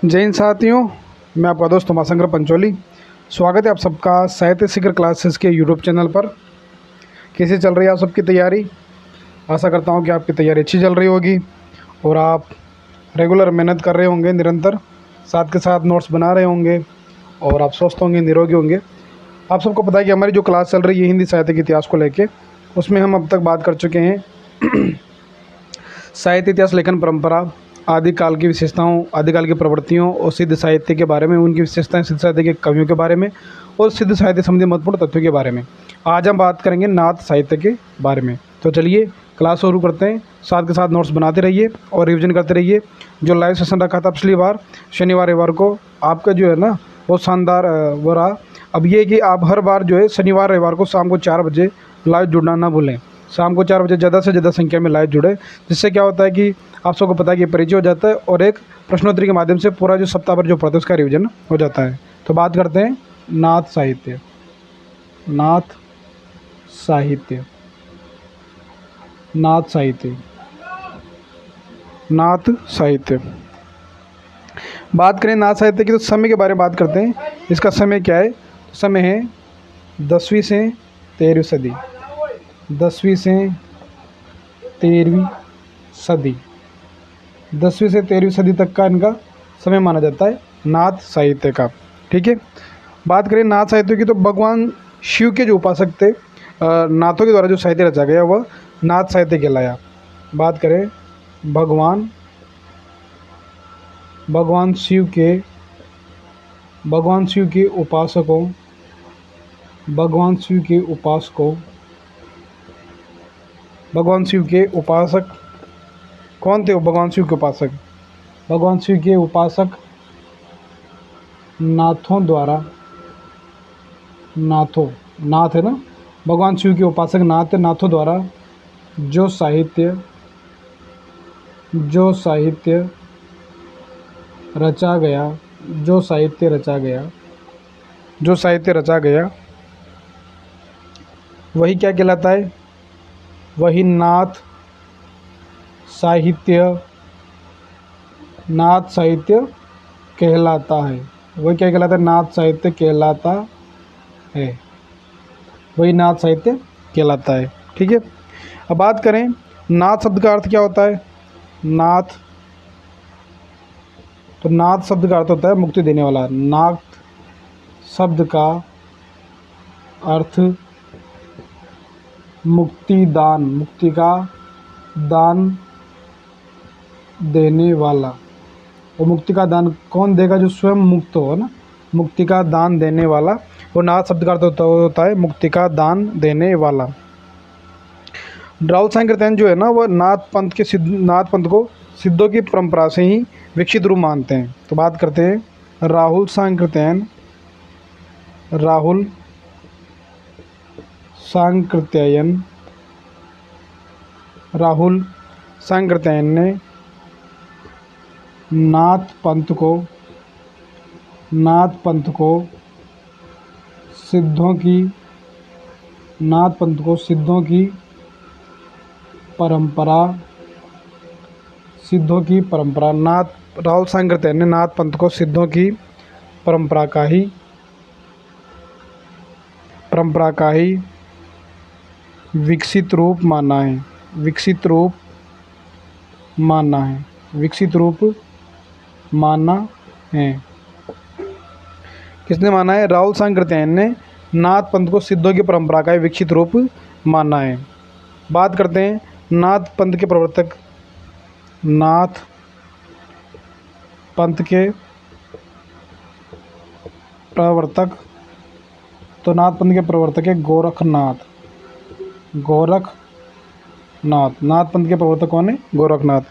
जय हिंद साथियों, मैं आपका दोस्त उमाशंकर पंचोली। स्वागत है आप सबका साहित्य शिखर क्लासेस के यूट्यूब चैनल पर। कैसे चल रही है आप सबकी तैयारी? आशा करता हूँ कि आपकी तैयारी अच्छी चल रही होगी और आप रेगुलर मेहनत कर रहे होंगे निरंतर, साथ के साथ नोट्स बना रहे होंगे और आप स्वस्थ होंगे, निरोगी होंगे। आप सबको पता है कि हमारी जो क्लास चल रही है हिंदी साहित्य के इतिहास को लेके, उसमें हम अब तक बात कर चुके हैं साहित्य इतिहास लेखन परंपरा, आदिकाल की विशेषताओं, आदिकाल की प्रवृत्तियों और सिद्ध साहित्य के बारे में, उनकी विशेषताएं, सिद्ध साहित्य के कवियों के बारे में और सिद्ध साहित्य संबंधी महत्वपूर्ण तथ्यों के बारे में। आज हम बात करेंगे नाथ साहित्य के बारे में। तो चलिए क्लास शुरू करते हैं। साथ के साथ नोट्स बनाते रहिए और रिविजन करते रहिए। जो लाइव सेशन रखा था पिछली बार शनिवार रविवार को, आपका जो है ना वो शानदार वो रहा। अब ये कि आप हर बार जो है शनिवार रविवार को शाम को 4 बजे लाइव जुड़ना ना भूलें। शाम को 4 बजे ज़्यादा से ज़्यादा संख्या में लाइव जुड़े, जिससे क्या होता है कि आप सबको पता है कि परिचय हो जाता है और एक प्रश्नोत्तरी के माध्यम से पूरा जो सप्ताह भर जो पढ़ते हैं उसका रिविजन हो जाता है। तो बात करते हैं नाथ साहित्य। नाथ साहित्य, नाथ साहित्य, नाथ साहित्य। बात करें नाथ साहित्य की तो समय के बारे में बात करते हैं। इसका समय क्या है? समय है 10वीं से 13वीं सदी। 10वीं से 13वीं सदी, 10वीं से 13वीं सदी तक का इनका समय माना जाता है नाथ साहित्य का। ठीक है। बात करें नाथ साहित्य की तो भगवान शिव के जो उपासक थे, नाथों के द्वारा जो साहित्य रचा गया वह नाथ साहित्य कहलाया। बात करें भगवान शिव के उपासकों, भगवान शिव के उपासक कौन थे? वो भगवान शिव के उपासक, भगवान शिव के उपासक नाथों द्वारा, नाथ है ना, भगवान शिव के उपासक नाथों द्वारा जो साहित्य रचा गया वही क्या कहलाता है? वही नाथ साहित्य कहलाता है। वही क्या कहलाता है? नाथ साहित्य कहलाता है। वही नाथ साहित्य कहलाता है। ठीक है। अब बात करें नाथ शब्द का अर्थ क्या होता है? नाथ, तो नाथ शब्द का अर्थ होता है मुक्ति देने वाला। नाथ शब्द का अर्थ मुक्ति का दान देने वाला। वो मुक्ति का दान कौन देगा? जो स्वयं मुक्त हो ना, मुक्ति का दान देने वाला। वो नाथ शब्द का अर्थ होता है मुक्ति का दान देने वाला। राहुल सांकृत्यायन जो है ना, वह नाथ पंथ को सिद्धों की परंपरा से ही विकसित रूप मानते हैं। तो बात करते हैं राहुल सांकृत्यायन ने नाथ पंथ को सिद्धों की परंपरा, राहुल सांकृत्यायन ने नाथ पंथ को सिद्धों की परंपरा का ही विकसित रूप माना है। किसने माना है? राहुल सांकृत्यायन ने नाथ पंथ को सिद्धों की परंपरा का विकसित रूप माना है। बात करते हैं नाथ पंथ के प्रवर्तक, तो नाथ पंथ के प्रवर्तक है गोरखनाथ। नाथ पंथ के प्रवर्तक कौन है? गोरखनाथ।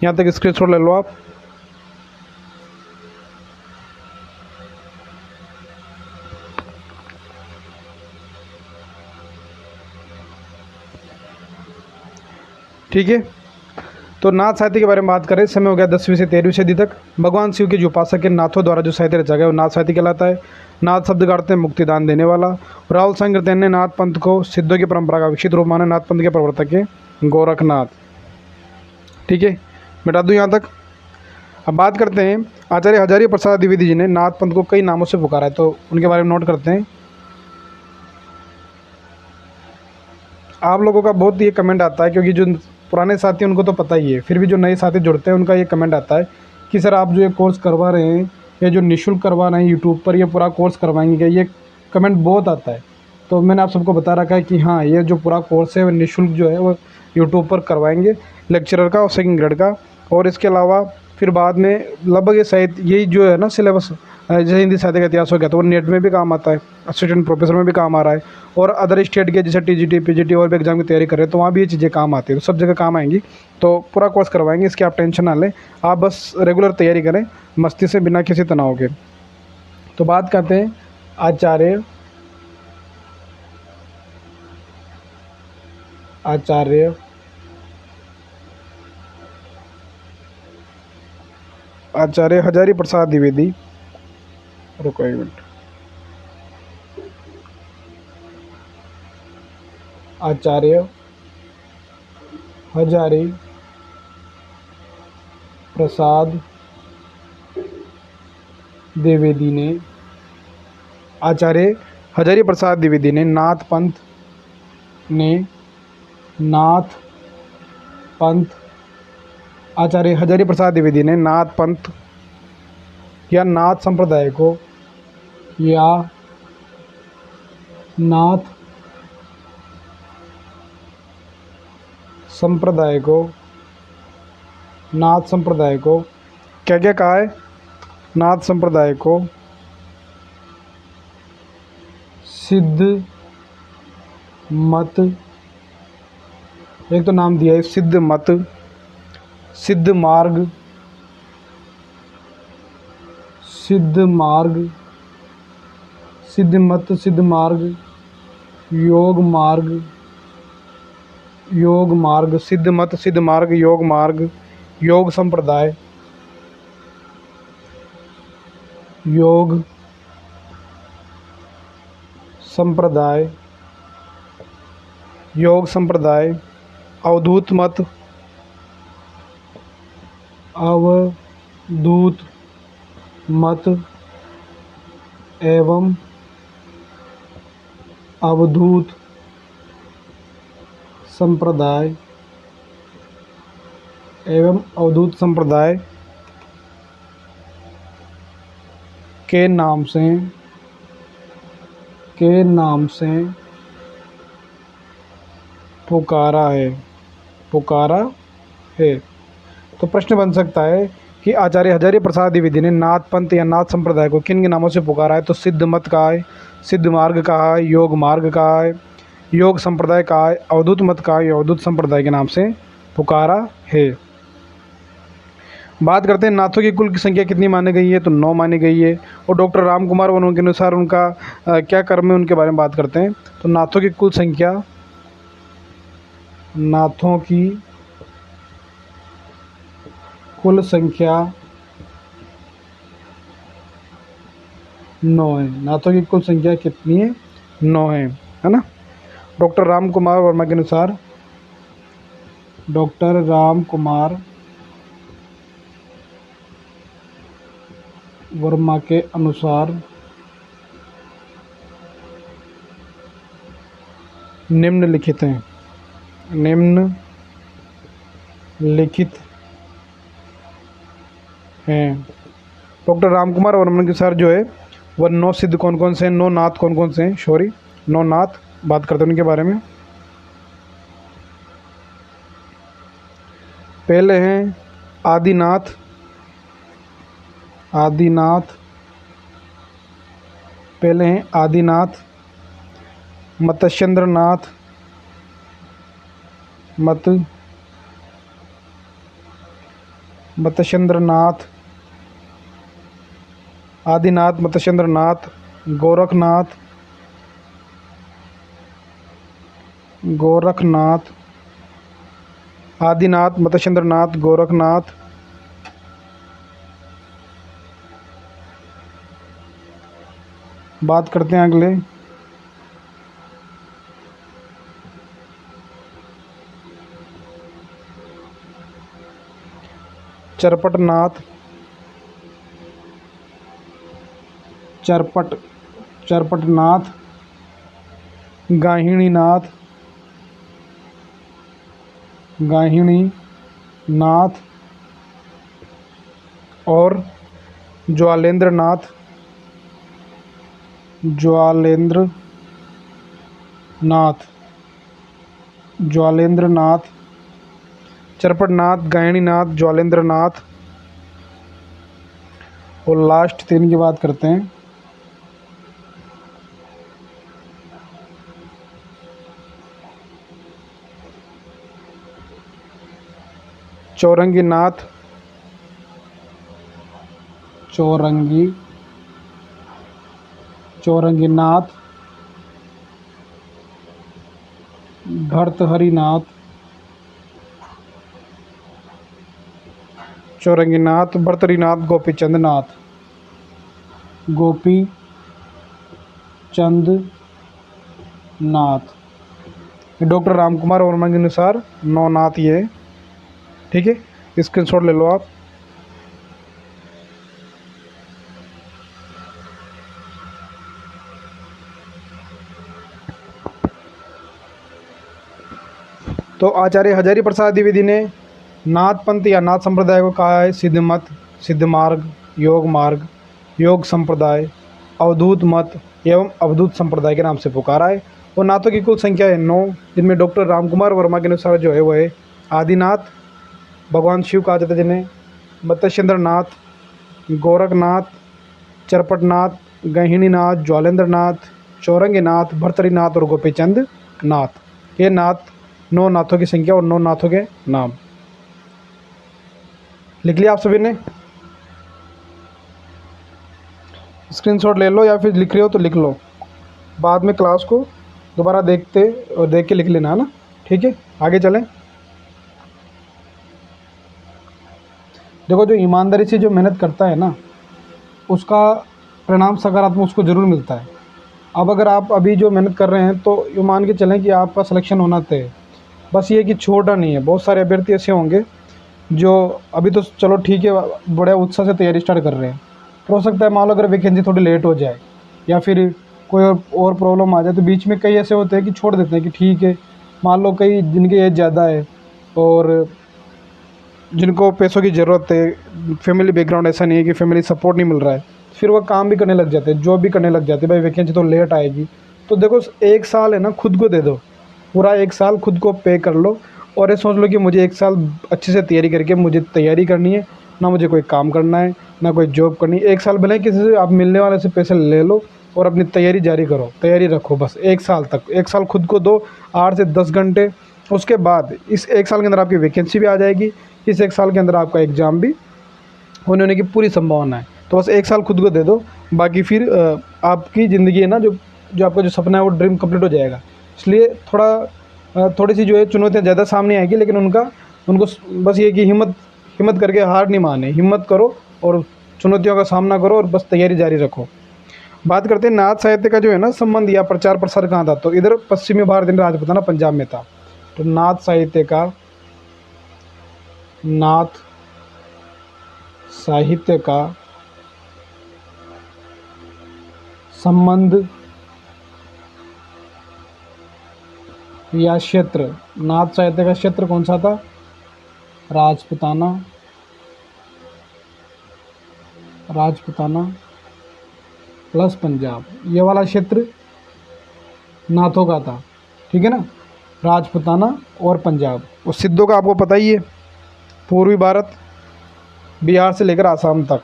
यहाँ तक स्क्रीनशॉट ले लो आप। ठीक है। तो नाथ साहित्य के बारे में बात करें, समय हो गया 10वीं से 13वीं सदी तक। भगवान शिव के जो उपासक के नाथों द्वारा जो साहित्य रचा गया वो नाथ साहित्य कहलाता है। नाथ शब्द का अर्थ है मुक्तिदान देने वाला। राहुल सांकृत्यायन ने नाथ पंथ को सिद्धों की परंपरा का विकसित रूप माना। नाथ पंथ के प्रवर्तक है गोरखनाथ। ठीक है, मिटा दूँ यहाँ तक। अब बात करते हैं आचार्य हजारी प्रसाद द्विवेदी जी ने नाथ पंथ को कई नामों से पुकारा है, तो उनके बारे में नोट करते हैं। आप लोगों का बहुत ये कमेंट आता है, क्योंकि जो पुराने साथी उनको तो पता ही है, फिर भी जो नए साथी जुड़ते हैं उनका ये कमेंट आता है कि सर आप जो ये कोर्स करवा रहे हैं या जो निःशुल्क करवा रहे हैं यूट्यूब पर, ये पूरा कोर्स करवाएंगे क्या? ये कमेंट बहुत आता है। तो मैंने आप सबको बता रखा है कि हाँ, ये जो पूरा कोर्स है वो निःशुल्क जो है वो यूट्यूब पर करवाएंगे, लेक्चरर का और सेकंड ग्रेड का। और इसके अलावा फिर बाद में लगभग ये साहित्य यही जो है ना सिलेबस, जैसे हिंदी साहित्य का इतिहास हो गया तो वो नेट में भी काम आता है, असिस्टेंट प्रोफेसर में भी काम आ रहा है, और अदर स्टेट के जैसे टीजीटी पीजीटी और भी एग्जाम की तैयारी कर रहे हैं तो वहाँ भी ये चीज़ें काम आती है, तो सब जगह काम आएंगी। तो पूरा कोर्स करवाएंगे, इसकी आप टेंशन ना लें, आप बस रेगुलर तैयारी करें मस्ती से, बिना किसी तनाव के। तो बात करते हैं आचार्य आचार्य आचार्य हजारी प्रसाद द्विवेदी, रुको एक मिनट, आचार्य हजारी प्रसाद द्विवेदी ने आचार्य हजारी प्रसाद द्विवेदी ने नाथ पंथ आचार्य हजारी प्रसाद द्विवेदी ने नाथ पंथ या नाथ संप्रदाय को या नाथ संप्रदाय को क्या क्या कहा है? नाथ संप्रदाय को सिद्ध मत, एक तो नाम दिया है सिद्ध मत, सिद्ध मार्ग, सिद्ध मत, सिद्ध मार्ग, योग मार्ग, सिद्ध मत, सिद्ध मार्ग, योग मार्ग, योग संप्रदाय, अवधूत मत एवं अवधूत संप्रदाय के नाम से पुकारा है। तो प्रश्न बन सकता है कि आचार्य हजारी प्रसाद द्विवेदी ने नाथ पंथ या नाथ संप्रदाय को किन के नामों से पुकारा है? तो सिद्ध मत कहा है, सिद्ध मार्ग कहा है, योग मार्ग कहा है, योग संप्रदाय कहा है, अवधूत मत कहा है, अवधूत संप्रदाय के नाम से पुकारा है। बात करते हैं नाथों की कुल की संख्या कितनी मानी गई है? तो 9 मानी गई है। और डॉक्टर राम कुमार वर्मा के अनुसार उनका क्या कर्म है, उनके बारे में बात करते हैं। तो नाथों की कुल संख्या 9 है। नाथों की कुल संख्या कितनी है? 9 है ना। डॉक्टर राम कुमार वर्मा के अनुसार निम्नलिखित हैं। डॉक्टर राम कुमार वर्मा के अनुसार जो है वह 9 सिद्ध कौन कौन से हैं, 9 नाथ कौन कौन से हैं? 9 नाथ बात करते हैं उनके बारे में। पहले हैं आदिनाथ, मत्स्येंद्रनाथ, आदिनाथ, मत्स्येंद्रनाथ, आदिनाथ, मत्स्येंद्रनाथ, गोरखनाथ, बात करते हैं अगले चरपटनाथ, चरपट चरपटनाथ, गाहिणीनाथ, गाहिणीनाथ और ज्वालेंद्रनाथ, ज्वालेंद्रनाथ, ज्वालेंद्रनाथ, चरपटनाथ, गाहिणीनाथ, ज्वालेंद्रनाथ। और लास्ट 3 की बात करते हैं। चौरंगीनाथ, चौरंगीनाथ, भर्तहरिनाथ, चौरंगीनाथ, भर्तहरिनाथ, गोपीचंद नाथ, गोपीचंद नाथ। डॉक्टर रामकुमार वर्मा के अनुसार 9 नाथ ये है। ठीक है, स्क्रीनशॉट ले लो आप। तो आचार्य हजारी प्रसाद द्विवेदी ने नाथ पंथ या नाथ संप्रदाय को कहा है सिद्ध मत, सिद्ध मार्ग, योग मार्ग, योग संप्रदाय, अवधूत मत एवं अवधूत संप्रदाय के नाम से पुकारा है। और नाथों की कुल संख्या है 9, जिनमें डॉक्टर रामकुमार वर्मा के अनुसार जो है वो है आदिनाथ, भगवान शिव कहा जाता है जिन्हें, मत्स्येंद्र नाथ, गोरखनाथ, चरपटनाथ, गहिनीनाथ, ज्वालेंद्रनाथ, चौरंगीनाथ, भर्तरीनाथ और गोपीचंद नाथ। ये नाथ 9 नाथों की संख्या और 9 नाथों के नाम लिख लिया आप सभी ने। स्क्रीनशॉट ले लो या फिर लिख रहे हो तो लिख लो, बाद में क्लास को दोबारा देख के लिख लेना है ना। ठीक है, आगे चलें। देखो, जो ईमानदारी से जो मेहनत करता है ना, उसका परिणाम सकारात्मक उसको ज़रूर मिलता है। अब अगर आप अभी जो मेहनत कर रहे हैं तो ये मान के चलें कि आपका सिलेक्शन होना तय है। बस ये कि छोटा नहीं है, बहुत सारे अभ्यर्थी ऐसे होंगे जो अभी तो चलो ठीक है बड़े उत्साह से तैयारी स्टार्ट कर रहे हैं, पर हो सकता है मान लो अगर वैकेंसी थोड़ी लेट हो जाए या फिर कोई और प्रॉब्लम आ जाए तो बीच में कई ऐसे होते हैं कि छोड़ देते हैं कि ठीक है, मान लो कई जिनकी एज ज़्यादा है और जिनको पैसों की ज़रूरत है, फैमिली बैकग्राउंड ऐसा नहीं है कि फैमिली सपोर्ट नहीं मिल रहा है, फिर वो काम भी करने लग जाते हैं, जॉब भी करने लग जाते हैं, भाई वैकेंसी तो लेट आएगी। तो देखो 1 साल है ना, खुद को दे दो, पूरा 1 साल खुद को पे कर लो और ये सोच लो कि मुझे 1 साल अच्छे से तैयारी करके मुझे तैयारी करनी है, ना मुझे कोई काम करना है ना कोई जॉब करनी है। 1 साल भले किसी से आप मिलने वाले से पैसे ले लो और अपनी तैयारी जारी करो, तैयारी रखो बस 1 साल तक। 1 साल खुद को दो 8 से 10 घंटे। उसके बाद इस 1 साल के अंदर आपकी वैकेंसी भी आ जाएगी, इस 1 साल के अंदर आपका एग्ज़ाम भी होने की पूरी संभावना है। तो बस 1 साल खुद को दे दो, बाकी फिर आपकी ज़िंदगी है ना, जो जो आपका जो सपना है वो ड्रीम कंप्लीट हो जाएगा। इसलिए थोड़ी सी जो है चुनौतियाँ ज़्यादा सामने आएगी, लेकिन उनको बस ये कि हिम्मत करके हार नहीं माने, हिम्मत करो और चुनौतियों का सामना करो और बस तैयारी जारी रखो। बात करते हैं नाथ साहित्य का जो है ना संबंध या प्रचार प्रसार कहाँ था, तो इधर पश्चिमी भारत यानी राजपूताना पंजाब में था। तो नाथ साहित्य का संबंध या क्षेत्र, नाथ साहित्य का क्षेत्र कौन सा था? राजपूताना प्लस पंजाब, ये वाला क्षेत्र नाथों का था। ठीक है ना, राजपूताना और पंजाब। और सिद्धों का आपको पता ही है, पूर्वी भारत बिहार से लेकर आसाम तक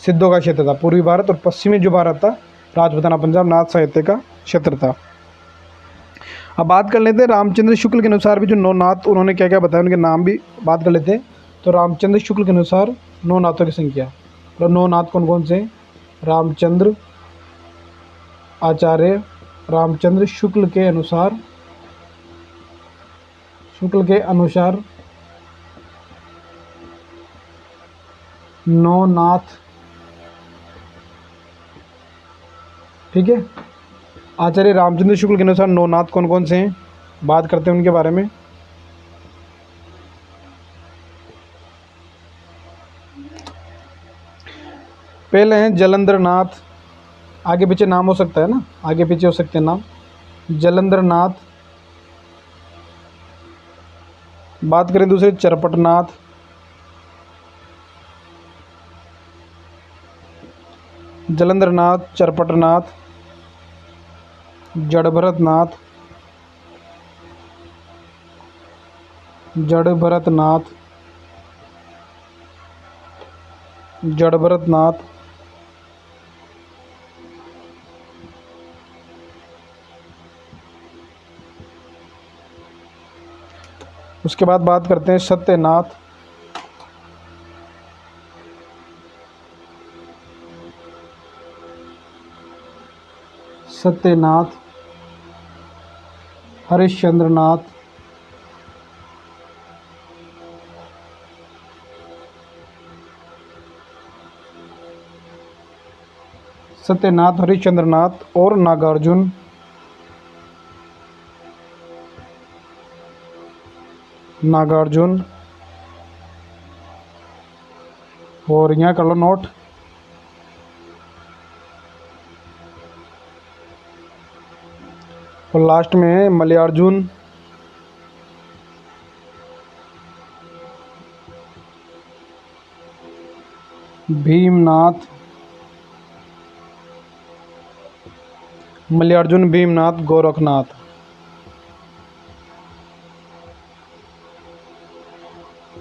सिद्धों का क्षेत्र था पूर्वी भारत, और पश्चिमी जो भारत था राजपूताना पंजाब नाथ साहित्य का क्षेत्र था। अब बात कर लेते हैं रामचंद्र शुक्ल के अनुसार भी जो 9 नाथ उन्होंने क्या क्या बताया, उनके नाम भी बात कर लेते हैं। तो रामचंद्र शुक्ल के अनुसार 9 नाथों की संख्या, तो 9 नाथ कौन कौन से? रामचंद्र आचार्य रामचंद्र शुक्ल के अनुसार 9 नाथ। ठीक है, आचार्य रामचंद्र शुक्ल के अनुसार 9 नाथ कौन कौन से हैं, बात करते हैं उनके बारे में। पहले हैं जलंधर नाथ, आगे पीछे नाम हो सकता है ना, आगे पीछे हो सकते हैं नाम। जलंधर नाथ। बात करें दूसरे, चरपटनाथ। जलंधर नाथ, चरपटनाथ, जड़भरत नाथ, जड़भरत नाथ, जड़भरत नाथ। उसके बाद बात करते हैं सत्यनाथ। सत्यनाथ, हरिश्चंद्र नाथ, सत्यनाथ, हरिश्चंद्र नाथ और नागार्जुन। नागार्जुन। और यहाँ कर लो नोट। और लास्ट में मलयार्जुन। भीमनाथ। मलयार्जुन, भीमनाथ, गोरखनाथ।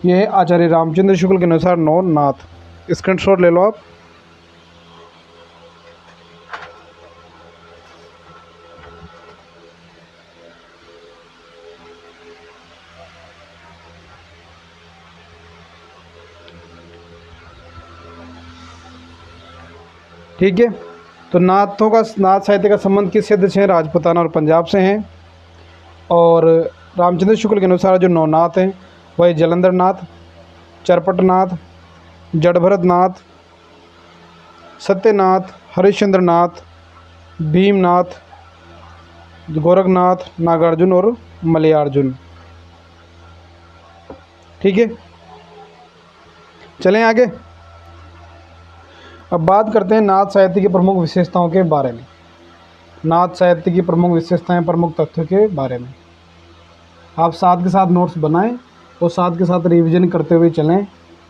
ये है आचार्य रामचंद्र शुक्ल के अनुसार 9 नाथ। स्क्रीनशॉट ले लो आप। ठीक है, तो नाथ साहित्य का संबंध किस क्षेत्र से है? राजपूताना और पंजाब से हैं। और रामचंद्र शुक्ल के अनुसार जो 9 नाथ हैं वह जलंधर नाथ, चरपटनाथ, जड़भरत नाथ, सत्यनाथ, हरिश्चंद्र नाथ, भीमनाथ, गोरखनाथ, नागार्जुन और मलयार्जुन। ठीक है, चलें आगे। अब बात करते हैं नाथ साहित्य की प्रमुख विशेषताओं के बारे में। नाथ साहित्य की प्रमुख विशेषताएं, प्रमुख तथ्यों के बारे में आप साथ के साथ नोट्स बनाएं और साथ के साथ रिवीजन करते हुए चलें।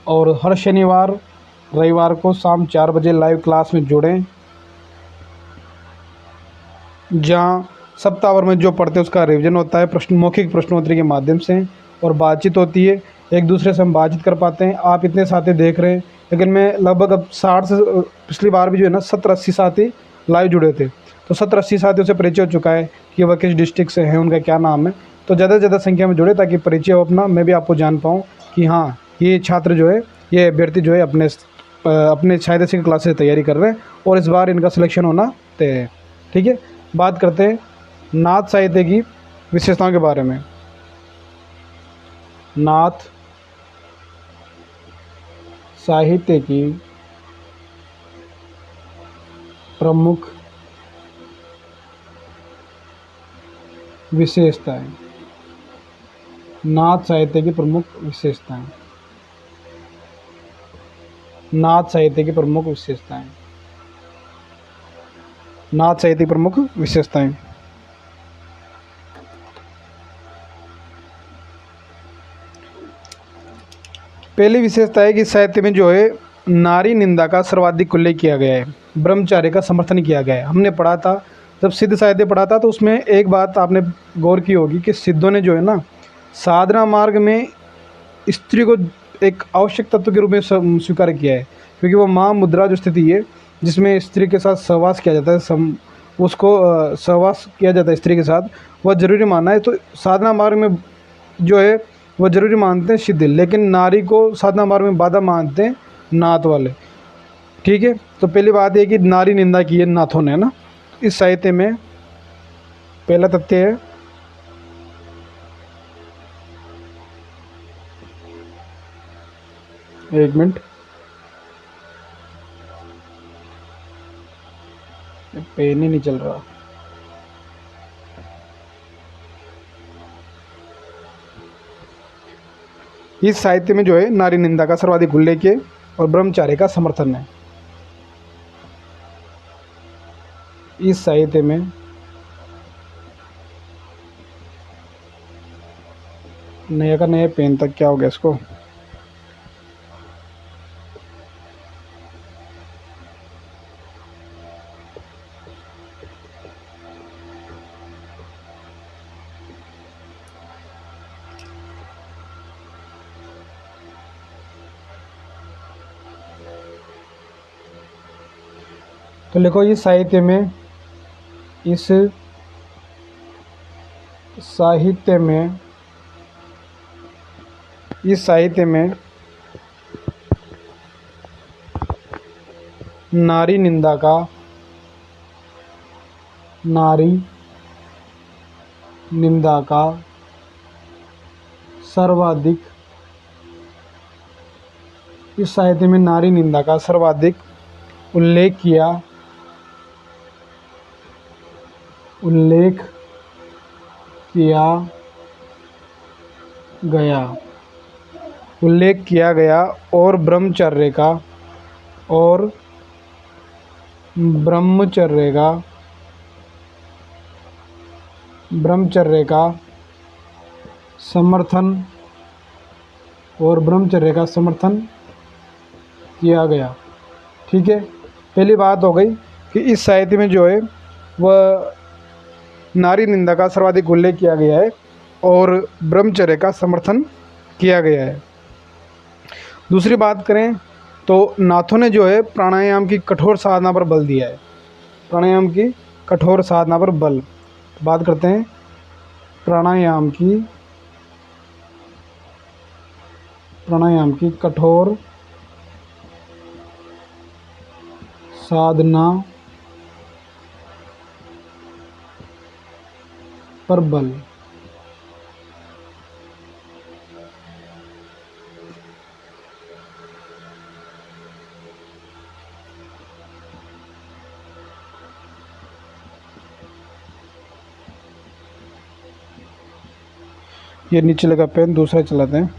और हर शनिवार रविवार को शाम 4 बजे लाइव क्लास में जुड़ें, जहां सप्ताह भर में जो पढ़ते हैं उसका रिवीजन होता है, मौखिक प्रश्नोत्तरी के माध्यम से, और बातचीत होती है, एक दूसरे से हम बातचीत कर पाते हैं। आप इतने साथी देख रहे हैं, लेकिन मैं लगभग अब 60 से, पिछली बार भी जो है ना 70-80 साथी लाइव जुड़े थे, तो 70-80 साथियों से परिचय हो चुका है कि वह किस डिस्ट्रिक्ट से हैं, उनका क्या नाम है। तो ज़्यादा से ज़्यादा संख्या में जुड़े ताकि परिचय हो अपना, मैं भी आपको जान पाऊँ कि हाँ ये छात्र जो है, ये अभ्यर्थी जो है अपने साहित्य की क्लासेस से तैयारी कर रहे हैं और इस बार इनका सिलेक्शन होना तय है। ठीक है, बात करते हैं नाथ साहित्य की विशेषताओं के बारे में। नाथ साहित्य की प्रमुख विशेषताएं। नाथ साहित्य की प्रमुख विशेषताएं। नाथ साहित्य की प्रमुख विशेषताएं। नाथ साहित्य की प्रमुख विशेषताएं। पहली विशेषता है कि साहित्य में जो है नारी निंदा का सर्वाधिक उल्लेख किया गया है, ब्रह्मचार्य का समर्थन किया गया है। हमने पढ़ा था, जब सिद्ध साहित्य पढ़ा था, तो उसमें एक बात आपने गौर की होगी कि सिद्धों ने जो है ना साधना मार्ग में स्त्री को एक आवश्यक तत्व के रूप में स्वीकार किया है, क्योंकि वो माँ मुद्रा जो स्थिति है जिसमें स्त्री के साथ सहवास किया जाता है, उसको सहवास किया जाता है स्त्री के साथ, वह जरूरी माना है। तो साधना मार्ग में जो है वह जरूरी मानते हैं सिद्ध, लेकिन नारी को साधना मार्ग में बाधा मानते हैं नाथ वाले। ठीक है, तो पहली बात है कि नारी निंदा की है नाथों ने, ना इस साहित्य में। पहला तथ्य है। एक मिनट, पेन ही नहीं चल रहा। इस साहित्य में जो है नारी निंदा का सर्वाधिक उल्लेख है और ब्रह्मचार्य का समर्थन है। इस साहित्य में नया का नया पेन तक क्या हो गया इसको, तो लिखो इस साहित्य में, इस साहित्य में, इस साहित्य में नारी निंदा का, नारी निंदा का सर्वाधिक, इस साहित्य में नारी निंदा का सर्वाधिक उल्लेख किया गया, उल्लेख किया गया और ब्रह्मचर्य का, और ब्रह्मचर्य का समर्थन, और ब्रह्मचर्य का समर्थन किया गया। ठीक है, पहली बात हो गई कि इस साहित्य में जो है वह नारी निंदा का सर्वाधिक उल्लेख किया गया है और ब्रह्मचर्य का समर्थन किया गया है। दूसरी बात करें तो नाथों ने जो है प्राणायाम की कठोर साधना पर बल दिया है, प्राणायाम की कठोर साधना पर बल। बात करते हैं प्राणायाम की कठोर साधना पर बल। ये नीचे लगा पेन दूसरा चलाते हैं।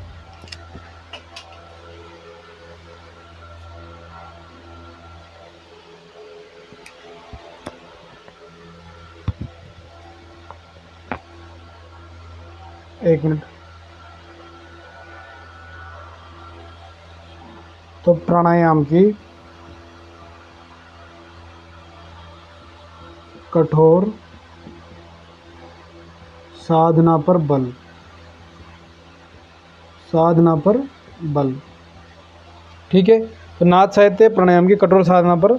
एक मिनट। तो प्राणायाम की कठोर साधना पर बल, साधना पर बल। ठीक है, तो नाथ साहित्य प्राणायाम की कठोर साधना पर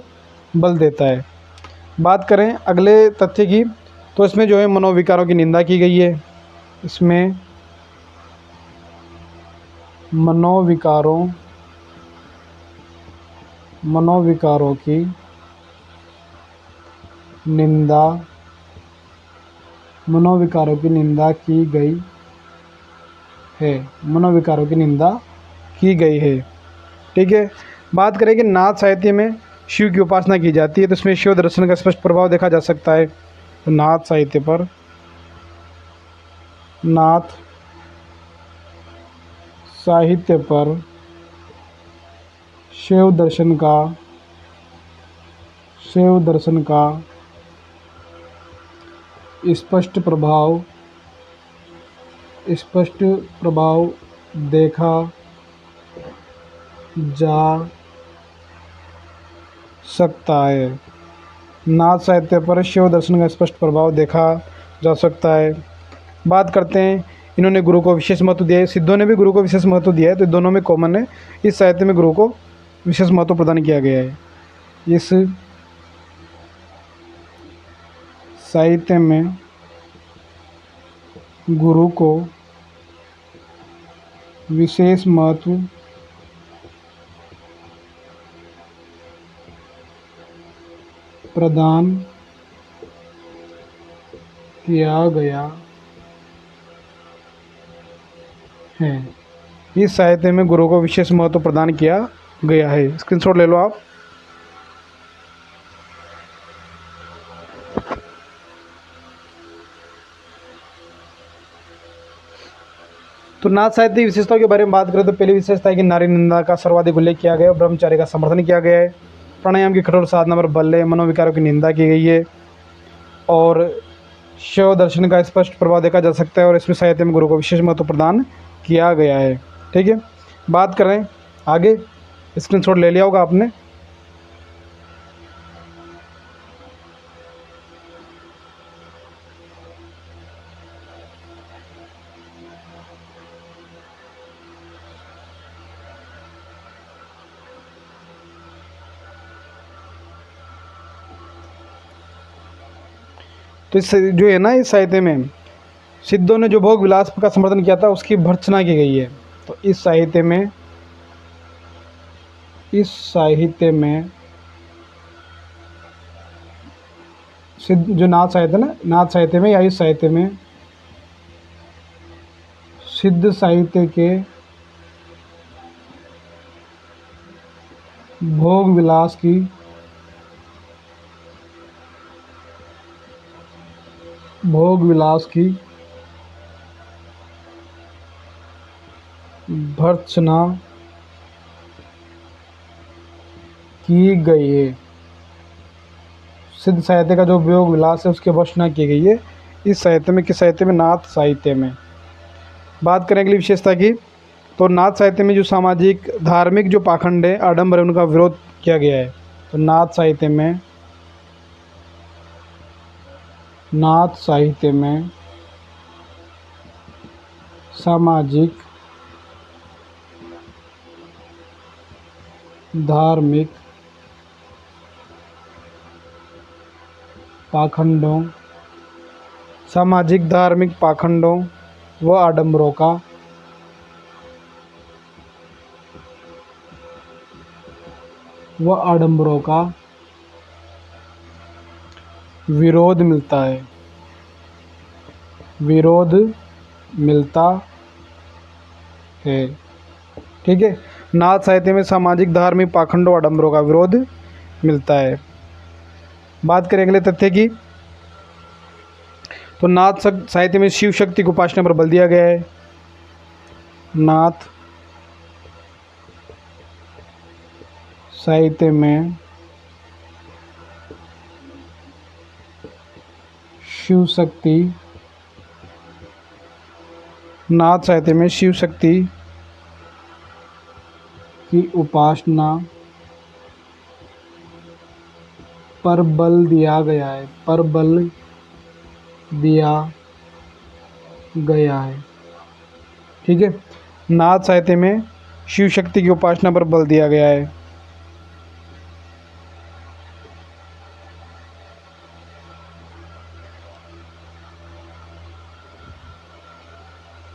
बल देता है। बात करें अगले तथ्य की, तो इसमें जो है मनोविकारों की निंदा की गई है। इसमें मनोविकारों की निंदा, मनोविकारों की निंदा की गई है, मनोविकारों की निंदा की गई है। ठीक है, बात करें कि नाथ साहित्य में शिव की उपासना की जाती है, तो इसमें शिव दर्शन का स्पष्ट प्रभाव देखा जा सकता है। तो नाथ साहित्य पर, नाथ साहित्य पर शिव दर्शन का स्पष्ट प्रभाव देखा जा सकता है। नाथ साहित्य पर शिव दर्शन का स्पष्ट प्रभाव देखा जा सकता है। बात करते हैं, इन्होंने गुरु को विशेष महत्व दिया है, सिद्धों ने भी गुरु को विशेष महत्व दिया है, तो दोनों में कॉमन है, इस साहित्य में गुरु को विशेष महत्व प्रदान किया गया है। इस साहित्य में गुरु को विशेष महत्व प्रदान किया गया है। इस साहित्य में गुरु को विशेष महत्व प्रदान किया गया है। स्क्रीनशॉट ले लो आप। तो नाथ साहित्य की विशेषताओं के बारे में बात करें तो पहली विशेषता है कि नारी निंदा का सर्वाधिक उल्लेख किया गया है और ब्रह्मचार्य का समर्थन किया गया है। प्राणायाम की कठोर साधना पर बल है, मनोविकारों की निंदा की गई है और शैव दर्शन का स्पष्ट प्रभाव देखा जा सकता है और इसमें साहित्य में गुरु को विशेष महत्व प्रदान किया गया है। ठीक है, बात करें आगे, स्क्रीनशॉट ले लिया होगा आपने। तो इस जो है ना, इस साहित्य में सिद्धों ने जो भोग विलास का समर्थन किया था उसकी भर्त्सना की गई है। तो इस साहित्य में सिद्ध जो नाथ साहित्य ना, नाथ साहित्य में या इस साहित्य में सिद्ध साहित्य के भोग विलास की भर्त्सना की गई है। सिद्ध साहित्य का जो भोग विलास है उसकी भर्त्सना की गई है इस साहित्य में। किस साहित्य में? नाथ साहित्य में। बात करें अगली विशेषता की, तो नाथ साहित्य में जो सामाजिक धार्मिक जो पाखंड है, आडंबर है, उनका विरोध किया गया है। तो नाथ साहित्य में सामाजिक धार्मिक पाखंडों व आडंबरों का विरोध मिलता है। ठीक है, नाथ साहित्य में सामाजिक धार्मिक पाखंडों आडंबरों का विरोध मिलता है। बात करें अगले तथ्य की, तो नाथ साहित्य में शिव शक्ति की उपासना पर बल दिया गया है। नाथ साहित्य में शिव शक्ति की उपासना पर बल दिया गया है। ठीक है, नाथ साहित्य में शिव शक्ति की उपासना पर बल दिया गया है।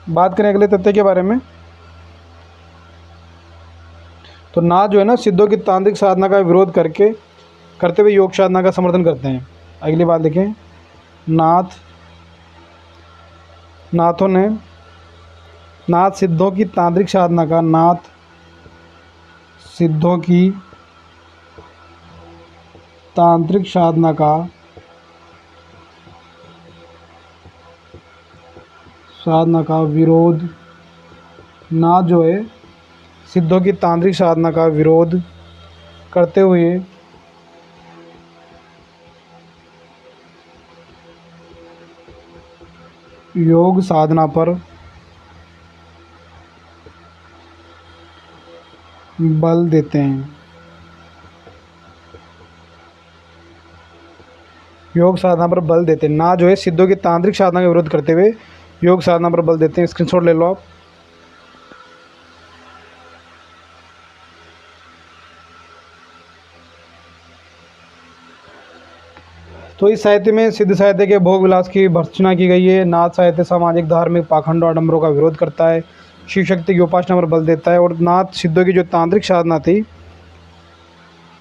बात करें अगले तथ्य के बारे में, तो नाथ जो है ना, सिद्धों की तांत्रिक साधना का विरोध करते हुए योग साधना का समर्थन करते हैं। अगली बात देखें, नाथ सिद्धों की तांत्रिक साधना का विरोध, नाथ जो है सिद्धों की तांत्रिक साधना का विरोध करते हुए योग साधना पर बल देते हैं। ना जो है सिद्धों की तांत्रिक साधना का विरोध करते हुए योग साधना पर बल देते हैं। स्क्रीनशॉट ले लो आप। तो इस साहित्य में सिद्ध साहित्य के भोग विलास की भर्त्सना की गई है। नाथ साहित्य सामाजिक धार्मिक पाखंड और आडंबरों का विरोध करता है, शिव शक्ति की उपासना पर बल देता है और नाथ सिद्धों की जो तांत्रिक साधना थी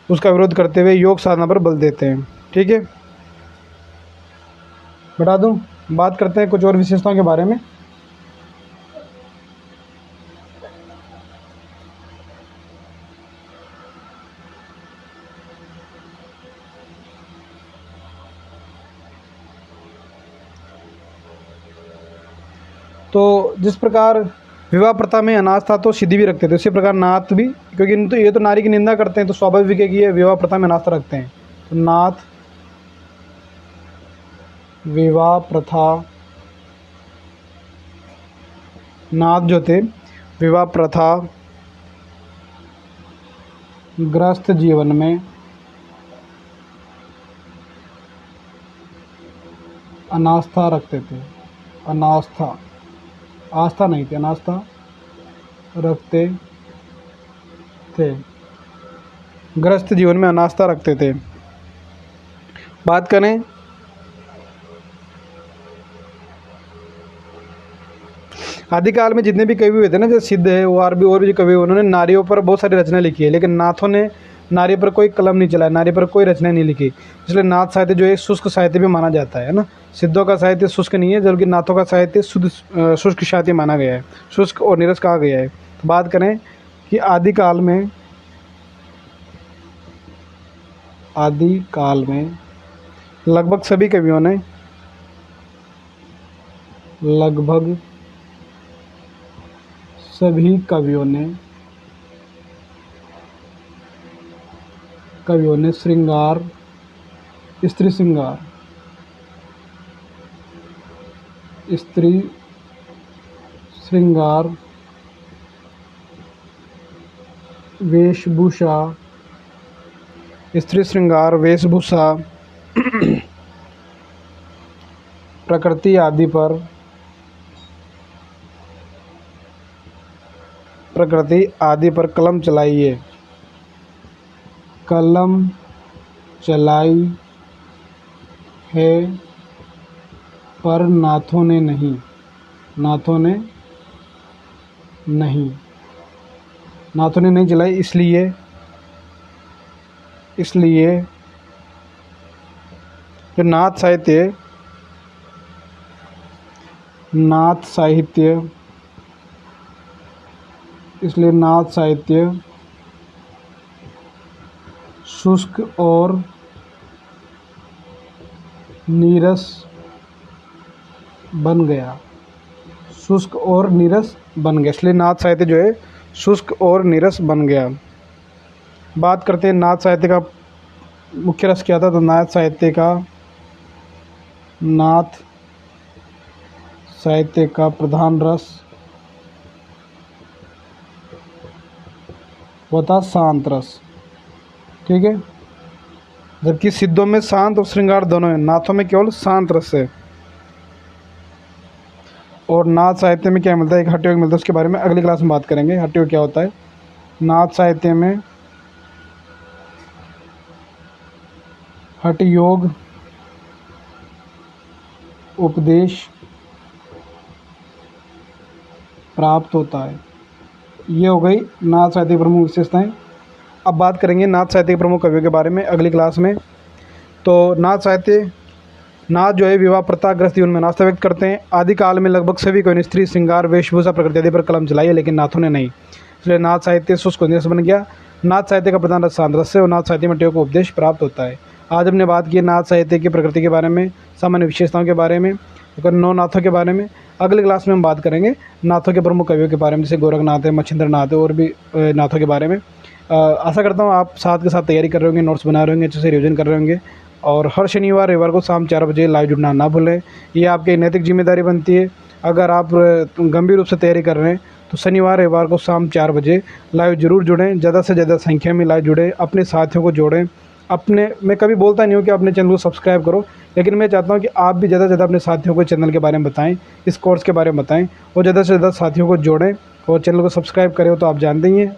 उसका विरोध करते हुए योग साधना पर बल देते हैं। ठीक है, बता दूं, बात करते हैं कुछ और विशेषताओं के बारे में। तो जिस प्रकार विवाह प्रथा में अनाज था तो सिद्धि भी रखते थे, उसी प्रकार नाथ भी, क्योंकि तो ये तो नारी की निंदा करते हैं तो स्वाभाविक है कि ये विवाह प्रथा में अनास्था रखते हैं। तो नाथ विवाह प्रथा, नाथ जो थे विवाह प्रथा ग्रस्त जीवन में अनास्था रखते थे। अनास्था, आस्था नहीं थी, अनास्था रखते थे। ग्रस्त जीवन में अनास्था रखते थे। बात करें आदिकाल में जितने भी कवि हुए थे ना, जैसे सिद्ध है और भी कवि, उन्होंने नारियों पर बहुत सारी रचना लिखी है, लेकिन नाथों ने नारी पर कोई कलम नहीं चलाया, नारी पर कोई रचना नहीं लिखी। इसलिए नाथ साहित्य जो है शुष्क साहित्य भी माना जाता है ना। सिद्धों का साहित्य शुष्क नहीं है, जबकि नाथों का साहित्य शुद्ध शुष्क साहित्य माना गया है, शुष्क और नीरस कहा गया है। तो बात करें कि आदिकाल में लगभग सभी कवियों ने श्रृंगार, स्त्री श्रृंगार, वेशभूषा, स्त्री श्रृंगार, वेशभूषा, प्रकृति आदि पर कलम चलाई है, पर नाथों ने नहीं चलाई। इसलिए जो नाथ साहित्य शुष्क और नीरस बन गया। इसलिए नाथ साहित्य जो है शुष्क और नीरस बन गया। बात करते हैं नाथ साहित्य का मुख्य रस क्या था। तो नाथ साहित्य का प्रधान रस वो था शांत रस, ठीक है। जबकि सिद्धों में शांत और श्रृंगार दोनों है, नाथों में केवल शांत रस है। और नाथ साहित्य में क्या मिलता है, एक हठयोग मिलता है, उसके बारे में अगली क्लास में बात करेंगे। हठयोग क्या होता है। नाथ साहित्य में हठयोग उपदेश प्राप्त होता है। ये हो गई नाथ साहित्य की प्रमुख विशेषताएं। अब बात करेंगे नाथ साहित्य के प्रमुख कवियों के बारे में अगली क्लास में। तो नाथ जो है विवाह प्रथा ग्रस्त जीवन में नास्ता व्यक्त करते हैं। आदिकाल में लगभग सभी को स्त्री श्रृंगार, वेशभूषा, प्रकृति आदि पर कलम चलाई है, लेकिन नाथों ने नहीं। इसलिए नाथ साहित्य शुष्क नीरस बन गया। नाथ साहित्य का प्रधान रस शांत रस है और नाथ साहित्य में हठयोग को उपदेश प्राप्त होता है। आज हमने बात की नाथ साहित्य की प्रकृति के बारे में, सामान्य विशेषताओं के बारे में, 9 नाथों के बारे में। अगली क्लास में हम बात करेंगे नाथों के प्रमुख कवियों के बारे में, जैसे गोरखनाथ है, मच्छिंद्र नाथ है, और भी नाथों के बारे में। आशा करता हूँ आप साथ के साथ तैयारी कर रहे होंगे, नोट्स बना रहे होंगे, अच्छे से रिविजन कर रहे होंगे। और हर शनिवार रविवार को शाम 4 बजे लाइव जुड़ना ना भूलें। ये आपकी नैतिक जिम्मेदारी बनती है। अगर आप गंभीर रूप से तैयारी कर रहे हैं तो शनिवार रविवार को शाम 4 बजे लाइव ज़रूर जुड़ें। ज़्यादा से ज़्यादा संख्या में लाइव जुड़ें, अपने साथियों को जोड़ें। मैं कभी बोलता नहीं हूँ कि अपने चैनल को सब्सक्राइब करो, लेकिन मैं चाहता हूँ कि आप भी ज़्यादा से ज़्यादा अपने साथियों को चैनल के बारे में बताएं, इस कोर्स के बारे में बताएं, और ज़्यादा से ज़्यादा साथियों को जोड़ें और चैनल को सब्सक्राइब करें। तो आप जानते ही हैं,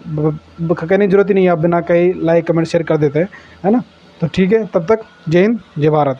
कहने की ज़रूरत ही नहीं है, आप बिना कहीं लाइक कमेंट शेयर कर देते हैं, है ना। तो ठीक है, तब तक जय हिंद, जय भारत।